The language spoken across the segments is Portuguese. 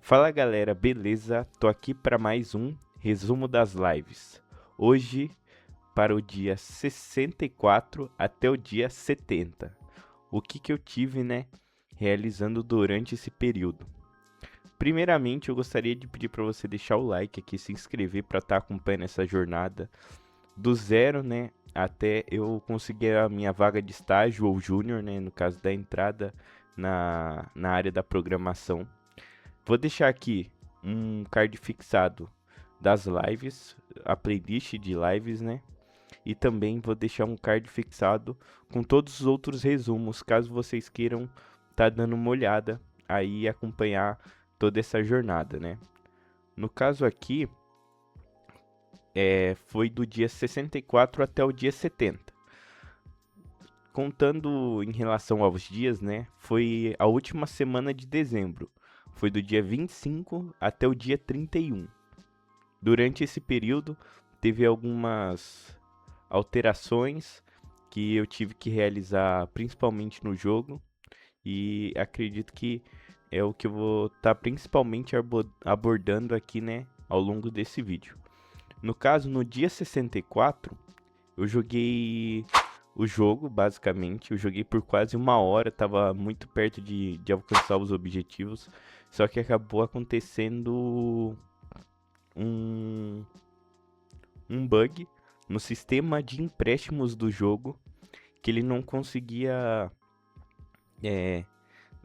Fala galera, beleza? Tô aqui para mais um resumo das lives. Hoje para o dia 64 até o dia 70. O que eu tive, realizando durante esse período. Primeiramente, eu gostaria de pedir para você deixar o like aqui, se inscrever para estar acompanhando essa jornada do zero, até eu conseguir a minha vaga de estágio ou júnior, no caso da entrada na área da programação. Vou deixar aqui um card fixado das lives, a playlist de lives, E também vou deixar um card fixado com todos os outros resumos, caso vocês queiram tá dando uma olhada aí e acompanhar toda essa jornada, No caso aqui, foi do dia 64 até o dia 70. Contando em relação aos dias, foi a última semana de dezembro. Foi do dia 25 até o dia 31. Durante esse período, teve algumas alterações que eu tive que realizar, principalmente no jogo, e acredito que é o que eu vou estar principalmente abordando aqui, ao longo desse vídeo. No caso, no dia 64, eu joguei o jogo, basicamente. Eu joguei por quase 1 hora, tava muito perto de alcançar os objetivos, só que acabou acontecendo um bug no sistema de empréstimos do jogo, que ele não conseguia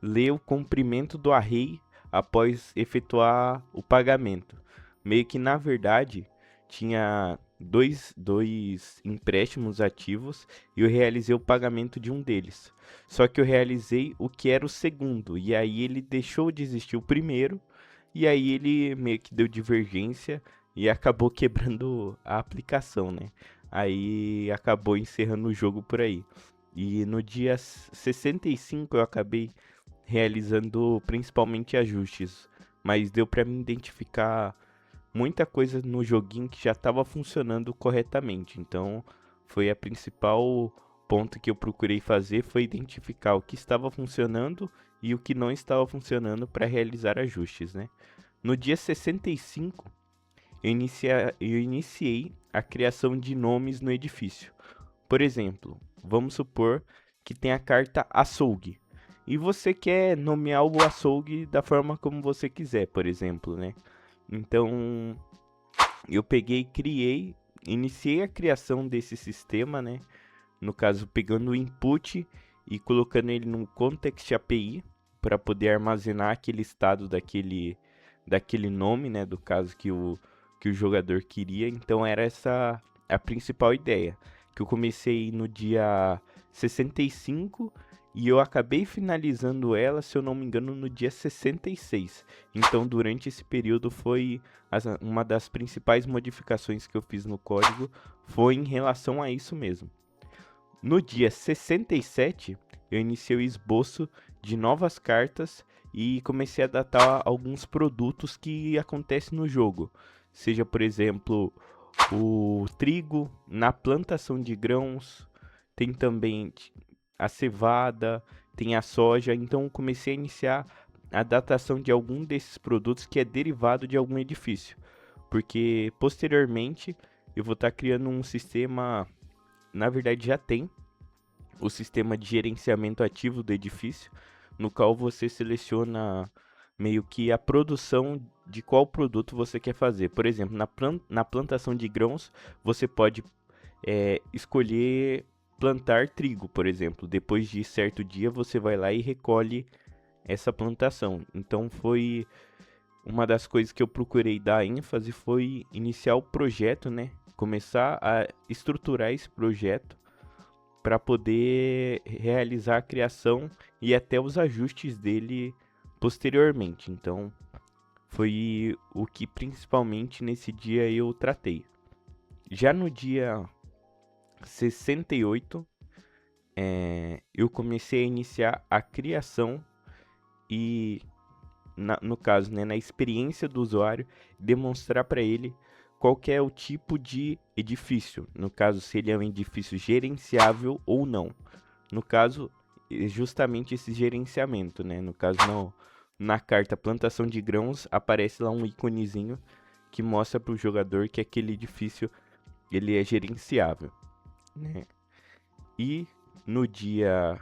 ler o comprimento do array após efetuar o pagamento. Meio que na verdade tinha dois empréstimos ativos e eu realizei o pagamento de um deles. Só que eu realizei o que era o segundo, e aí ele deixou de existir o primeiro, e aí ele meio que deu divergência e acabou quebrando a aplicação, Aí acabou encerrando o jogo por aí. E no dia 65 eu acabei realizando principalmente ajustes, mas deu para me identificar muita coisa no joguinho que já estava funcionando corretamente. Então, foi a principal ponto que eu procurei fazer, foi identificar o que estava funcionando e o que não estava funcionando para realizar ajustes, No dia 65, eu iniciei a criação de nomes no edifício. Por exemplo, vamos supor que tem a carta açougue. E você quer nomear o açougue da forma como você quiser, por exemplo, Então, eu peguei, iniciei a criação desse sistema, No caso, pegando o input e colocando ele no context API para poder armazenar aquele estado daquele nome, do caso que o jogador queria. Então, era essa a principal ideia, que eu comecei no dia 65 e eu acabei finalizando ela, se eu não me engano, no dia 66. Então, durante esse período foi uma das principais modificações que eu fiz no código, foi em relação a isso mesmo. No dia 67, eu iniciei o esboço de novas cartas e comecei a datar alguns produtos que acontecem no jogo. Seja, por exemplo, o trigo na plantação de grãos, tem também a cevada, tem a soja. Então comecei a iniciar a datação de algum desses produtos que é derivado de algum edifício, porque posteriormente eu vou estar criando um sistema, na verdade já tem o sistema de gerenciamento ativo do edifício, no qual você seleciona meio que a produção de qual produto você quer fazer. Por exemplo, na plantação de grãos, você pode escolher plantar trigo, por exemplo. Depois de certo dia, você vai lá e recolhe essa plantação. Então, foi uma das coisas que eu procurei dar ênfase, foi iniciar o projeto, Começar a estruturar esse projeto para poder realizar a criação e até os ajustes dele posteriormente. Então, foi o que principalmente nesse dia eu tratei. Já no dia 68, eu comecei a iniciar a criação e, no caso, na experiência do usuário, demonstrar para ele qual que é o tipo de edifício. No caso, se ele é um edifício gerenciável ou não. No caso, justamente esse gerenciamento, No caso, na carta plantação de grãos aparece lá um íconezinho que mostra para o jogador que aquele edifício ele é gerenciável, né? E no dia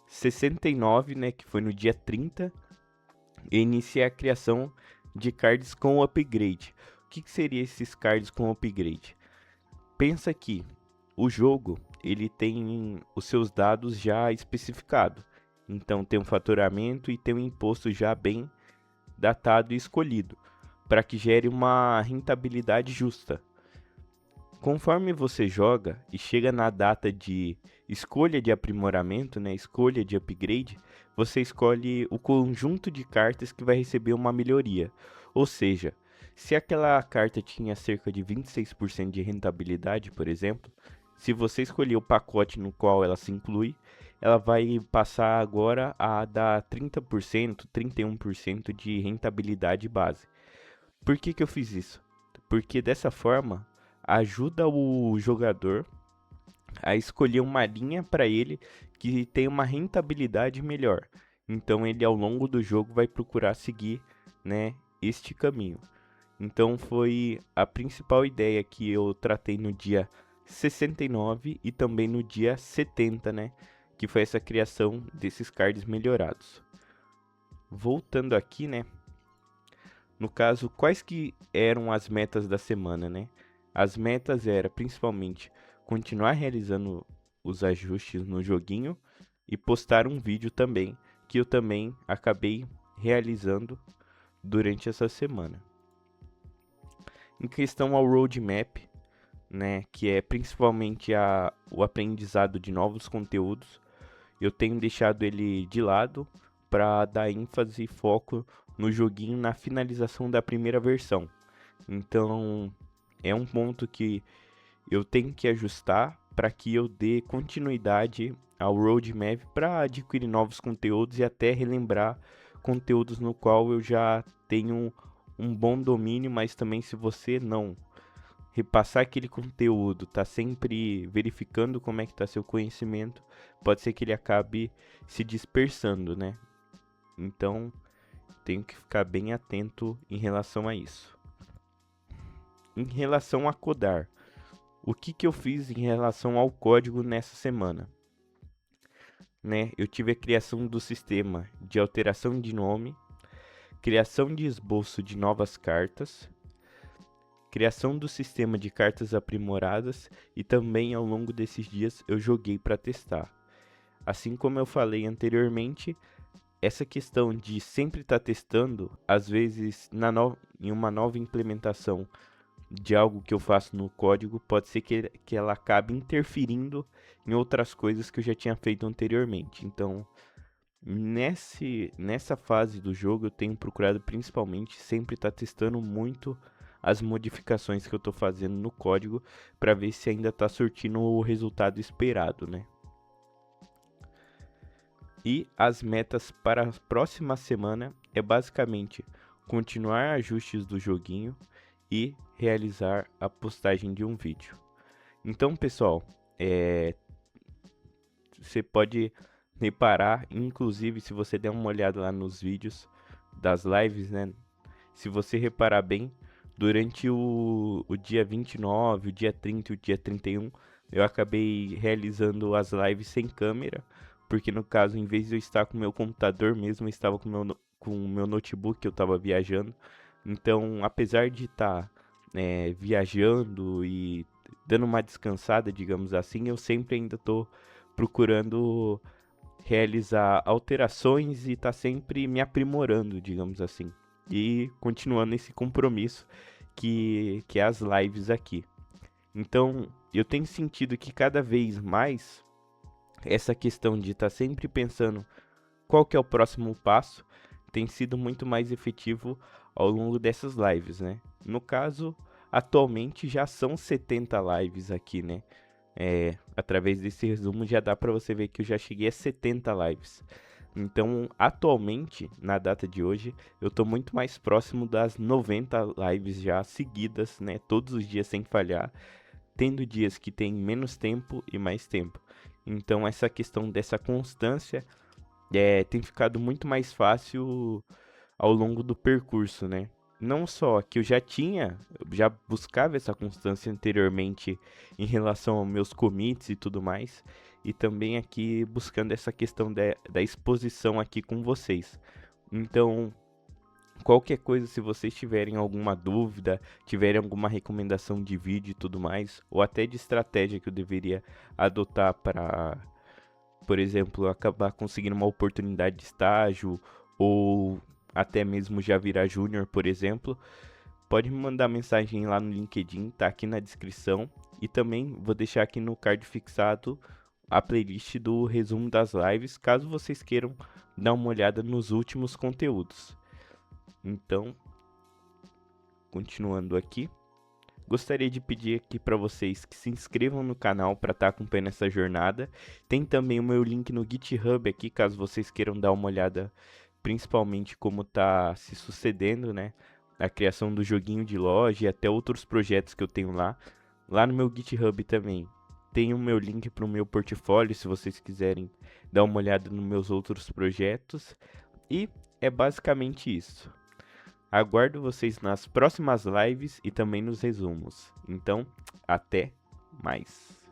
69, né, que foi no dia 30, eu iniciei a criação de cards com upgrade. O que seria esses cards com upgrade? Pensa que o jogo ele tem os seus dados já especificados. Então tem um faturamento e tem um imposto já bem datado e escolhido, para que gere uma rentabilidade justa. Conforme você joga e chega na data de escolha de aprimoramento, né, escolha de upgrade, você escolhe o conjunto de cartas que vai receber uma melhoria. Ou seja, se aquela carta tinha cerca de 26% de rentabilidade, por exemplo, se você escolher o pacote no qual ela se inclui, ela vai passar agora a dar 30%, 31% de rentabilidade base. Por que eu fiz isso? Porque dessa forma ajuda o jogador a escolher uma linha para ele que tem uma rentabilidade melhor. Então ele ao longo do jogo vai procurar seguir, né, este caminho. Então foi a principal ideia que eu tratei no dia 69 e também no dia 70, né, que foi essa criação desses cards melhorados. Voltando aqui, né, no caso, quais que eram as metas da semana, né? As metas eram principalmente continuar realizando os ajustes no joguinho e postar um vídeo também, que eu também acabei realizando durante essa semana. Em questão ao roadmap, né, que é principalmente o aprendizado de novos conteúdos, eu tenho deixado ele de lado para dar ênfase e foco no joguinho na finalização da primeira versão. Então é um ponto que eu tenho que ajustar para que eu dê continuidade ao roadmap para adquirir novos conteúdos e até relembrar conteúdos no qual eu já tenho um bom domínio, mas também se você não repassar aquele conteúdo, tá sempre verificando como é que tá seu conhecimento, pode ser que ele acabe se dispersando, né? Então, tenho que ficar bem atento em relação a isso. Em relação a codar, o que eu fiz em relação ao código nessa semana? Né? Eu tive a criação do sistema de alteração de nome, criação de esboço de novas cartas, criação do sistema de cartas aprimoradas e também ao longo desses dias eu joguei para testar. Assim como eu falei anteriormente, essa questão de sempre estar testando, às vezes em uma nova implementação de algo que eu faço no código, pode ser que ela acabe interferindo em outras coisas que eu já tinha feito anteriormente. Então, nessa fase do jogo, eu tenho procurado principalmente sempre estar testando muito as modificações que eu estou fazendo no código para ver se ainda está surtindo o resultado esperado, né? E as metas para a próxima semana é basicamente continuar ajustes do joguinho e realizar a postagem de um vídeo. Então, pessoal, você pode reparar, inclusive se você der uma olhada lá nos vídeos das lives, né? Se você reparar bem, durante o dia 29, o dia 30 e o dia 31, eu acabei realizando as lives sem câmera, porque no caso, em vez de eu estar com o meu computador mesmo, eu estava com o meu notebook, que eu estava viajando. Então, apesar de estar viajando e dando uma descansada, digamos assim, eu sempre ainda estou procurando realizar alterações e tá sempre me aprimorando, digamos assim. E continuando esse compromisso que é as lives aqui. Então, eu tenho sentido que cada vez mais essa questão de estar sempre pensando qual que é o próximo passo tem sido muito mais efetivo ao longo dessas lives, né? No caso, atualmente já são 70 lives aqui, né? Através desse resumo já dá para você ver que eu já cheguei a 70 lives. Então, atualmente, na data de hoje, eu tô muito mais próximo das 90 lives já seguidas, né? Todos os dias sem falhar, tendo dias que tem menos tempo e mais tempo. Então, essa questão dessa constância tem ficado muito mais fácil ao longo do percurso, né? Não só que eu já buscava essa constância anteriormente em relação aos meus commits e tudo mais, e também aqui buscando essa questão da exposição aqui com vocês. Então, qualquer coisa, se vocês tiverem alguma dúvida, tiverem alguma recomendação de vídeo e tudo mais, ou até de estratégia que eu deveria adotar para, por exemplo, acabar conseguindo uma oportunidade de estágio, ou até mesmo já virar júnior, por exemplo, pode me mandar mensagem lá no LinkedIn, tá aqui na descrição. E também vou deixar aqui no card fixado a playlist do resumo das lives, caso vocês queiram dar uma olhada nos últimos conteúdos. Então, continuando aqui, gostaria de pedir aqui para vocês que se inscrevam no canal para estar acompanhando essa jornada. Tem também o meu link no GitHub aqui, caso vocês queiram dar uma olhada, principalmente como está se sucedendo, né? A criação do joguinho de loja e até outros projetos que eu tenho lá. Lá no meu GitHub também tem o meu link para o meu portfólio, se vocês quiserem dar uma olhada nos meus outros projetos. E é basicamente isso. Aguardo vocês nas próximas lives e também nos resumos. Então, até mais.